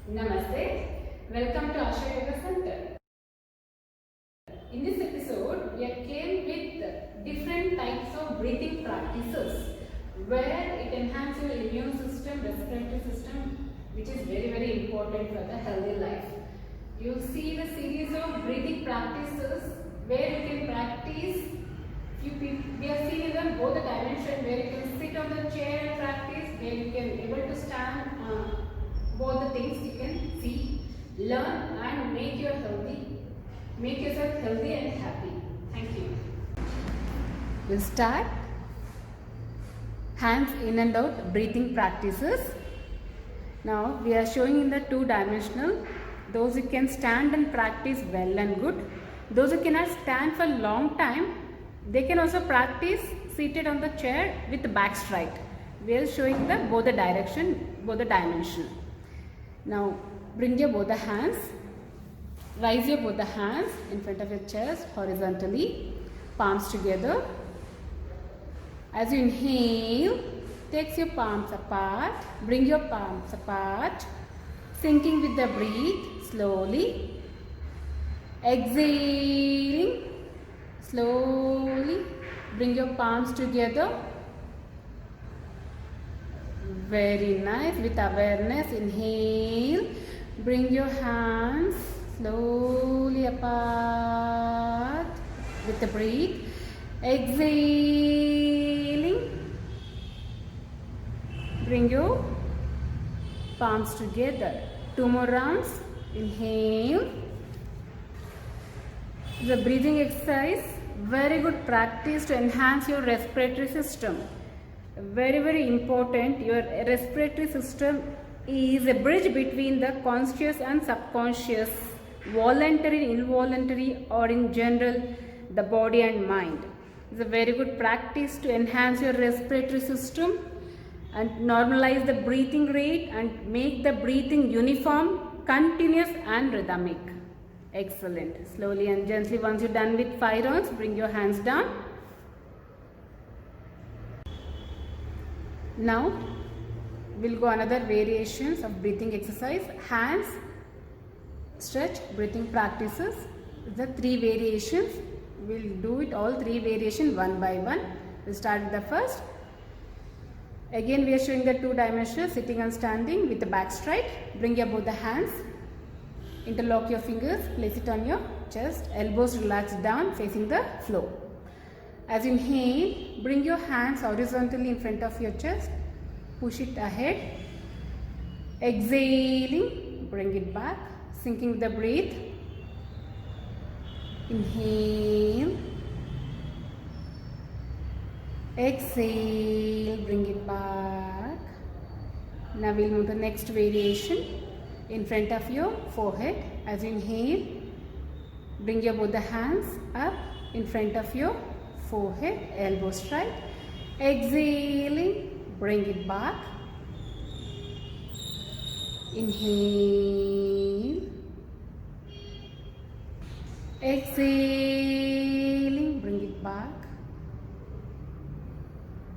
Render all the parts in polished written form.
Namaste. Welcome to Asha Yoga Center. In this episode, we came with different types of breathing practices where it enhances your immune system, respiratory system, which is very important for the healthy life. You will see the series of breathing practices where you can practice. We are seeing in both the dimension where you can sit on the chair and practice, where you can able to stand. Both the things you can see, learn and make yourself healthy and happy. Thank you. We'll start hands in and out breathing practices. Now we are showing in the two-dimensional. Those who can stand and practice well and good. Those who cannot stand for a long time, they can also practice seated on the chair with the back straight. We are showing both the direction, both the dimension. Now bring your both the hands, rise your both the hands in front of your chest horizontally, palms together. As you inhale, take your palms apart, bring your palms apart, sinking with the breath slowly. Exhaling, slowly bring your palms together. Very nice. With awareness, inhale, bring your hands slowly apart with the breath. Exhaling, bring your palms together. 2 more rounds. Inhale. The breathing exercise, very good practice to enhance your respiratory system. Very important. Your respiratory system is a bridge between the conscious and subconscious, voluntary, involuntary, or in general the body and mind. It's a very good practice to enhance your respiratory system and normalize the breathing rate and make the breathing uniform, continuous and rhythmic. Excellent. Slowly and gently, once you're done with 5 rounds, bring your hands down. Now we'll go another variations of breathing exercise. Hands stretch breathing practices. The 3 variations. We'll do it all 3 variations one by one. We'll start with the first. Again we are showing the 2-dimensional sitting and standing with the back straight. Bring your both the hands. Interlock your fingers. Place it on your chest. Elbows relaxed down facing the floor. As you inhale, bring your hands horizontally in front of your chest. Push it ahead. Exhaling, bring it back. Sinking with the breath. Inhale. Exhale, bring it back. Now we'll move to the next variation. In front of your forehead. As you inhale, bring your both the hands up in front of your forehead, elbow straight. Exhaling, bring it back. Inhale. Exhaling, bring it back.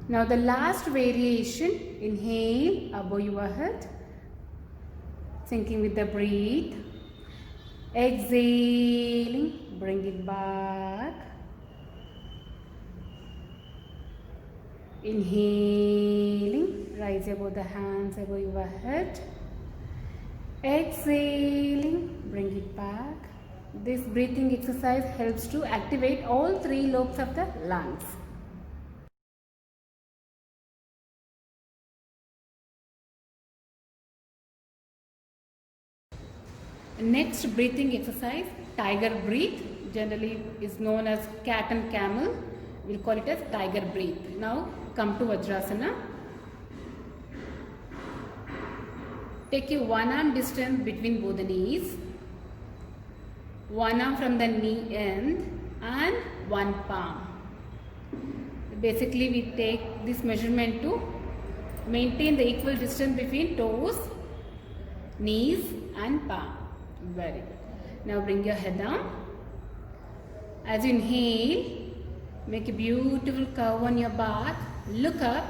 Now the last variation, inhale above your head, sinking with the breath. Exhaling, bring it back. Inhaling, rise above the hands above your head. Exhaling, bring it back. This breathing exercise helps to activate all 3 lobes of the lungs. Next breathing exercise, tiger breath, generally is known as cat and camel. We'll call it as tiger breath. Now come to Vajrasana. Take your 1 arm distance between both the knees. 1 arm from the knee end and 1 palm. Basically we take this measurement to maintain the equal distance between toes, knees and palm. Very good. Now bring your head down. As you inhale, make a beautiful curve on your back. Look up.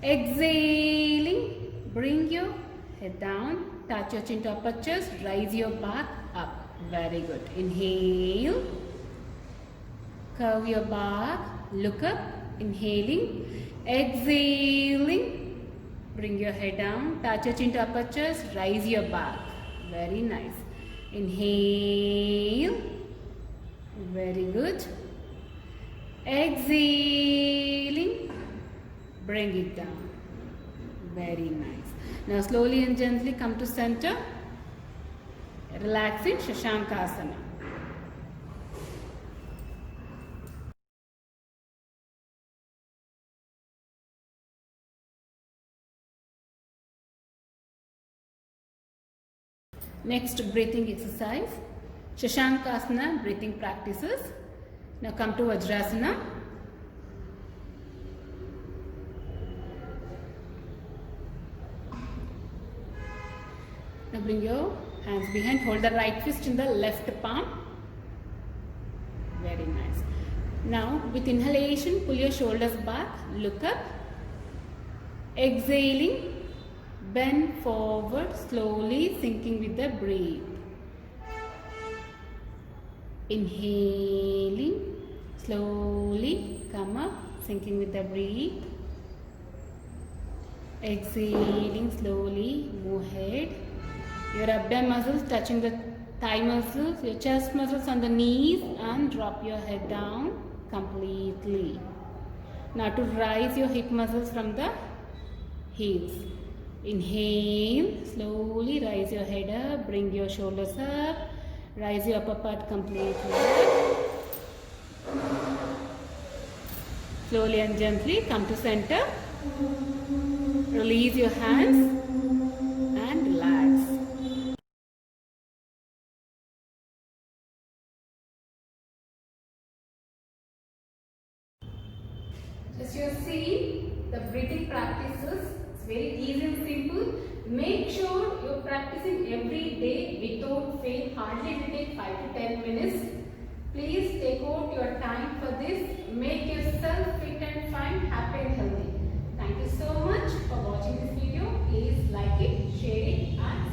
Exhaling, bring your head down. touch your chin to upper chest, raise your back up. Very good. Inhale, curve your back, look up, inhaling, exhaling, bring your head down, touch your chin to upper chest, raise your back. Very nice. Inhale, very good. Exhaling, bring it down. Very nice. Now slowly and gently come to center. Relax in Shashankasana. Next breathing exercise, Shashankasana breathing practices. Now come to Vajrasana. Now bring your hands behind, hold the right fist in the left palm. Very nice. Now with inhalation, pull your shoulders back, look up. Exhaling, bend forward, slowly sinking with the breath. Inhaling, slowly come up, sinking with the breath. Exhaling, slowly move head. Your abdomen muscles touching the thigh muscles, your chest muscles on the knees, and drop your head down completely. Now to rise your hip muscles from the heels. Inhale, slowly rise your head up, bring your shoulders up, rise your upper part completely. Slowly and gently come to center. Release your hands and relax. As you see, the breathing practices, it's very easy and simple. Make sure you're practicing every day without fail. Hardly it will take 5 to 10 minutes. Please take out your time for this. Make yourself fit and fine, happy and healthy. Thank you so much for watching this video. Please like it, share it and